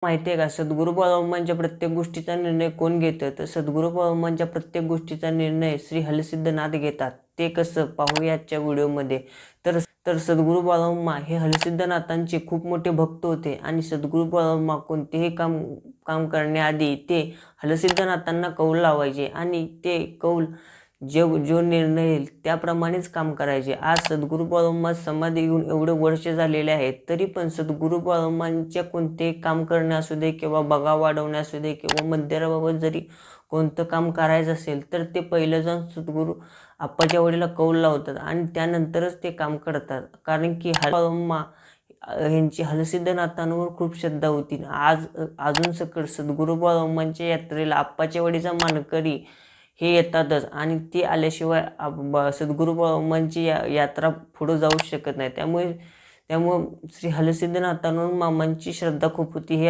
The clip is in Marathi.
माहिती आहे का, सद्गुरू बाळामांच्या प्रत्येक गोष्टीचा निर्णय कोण घेतं? तर सद्गुरू बाळामांच्या प्रत्येक गोष्टीचा निर्णय श्री हलसिद्धनाथ घेतात. ते कसं पाहूया आजच्या व्हिडिओमध्ये. तर सद्गुरू बाळामा हे हलसिद्धनाथांचे खूप मोठे भक्त होते आणि सद्गुरू बाळामा कोणतेही काम काम करण्याआधी ते हलसिद्धनाथांना कौल लावायचे आणि ते कौल जो निर्णय येईल त्याप्रमाणेच काम करायचे. आज सद्गुरू बाळामा समाधी घेऊन एवढे वर्ष झालेले आहेत, तरी पण सद्गुरू बाळामांच्या कोणतेही काम करणे असू दे किंवा बगा वाढवणे असू दे किंवा मंदिराबाबत जरी कोणतं काम करायचं असेल तर ते पहिलं जाऊन सद्गुरू आप्पाच्या वडीला कौल लावतात आणि त्यानंतरच ते काम करतात. कारण की बाळामा यांची हलसिद्धनाथांवर खूप श्रद्धा होती. अजून सकट सद्गुरू बाळामांच्या यात्रेला आप्पाच्या वाडीचा मानकरी हे येतातच आणि ते आल्याशिवाय सद्गुरू बाळामांची यात्रा पुढे जाऊ शकत नाही. त्यामुळे श्री हलसिद्धनाथांवर मामांची श्रद्धा खूप होती. हे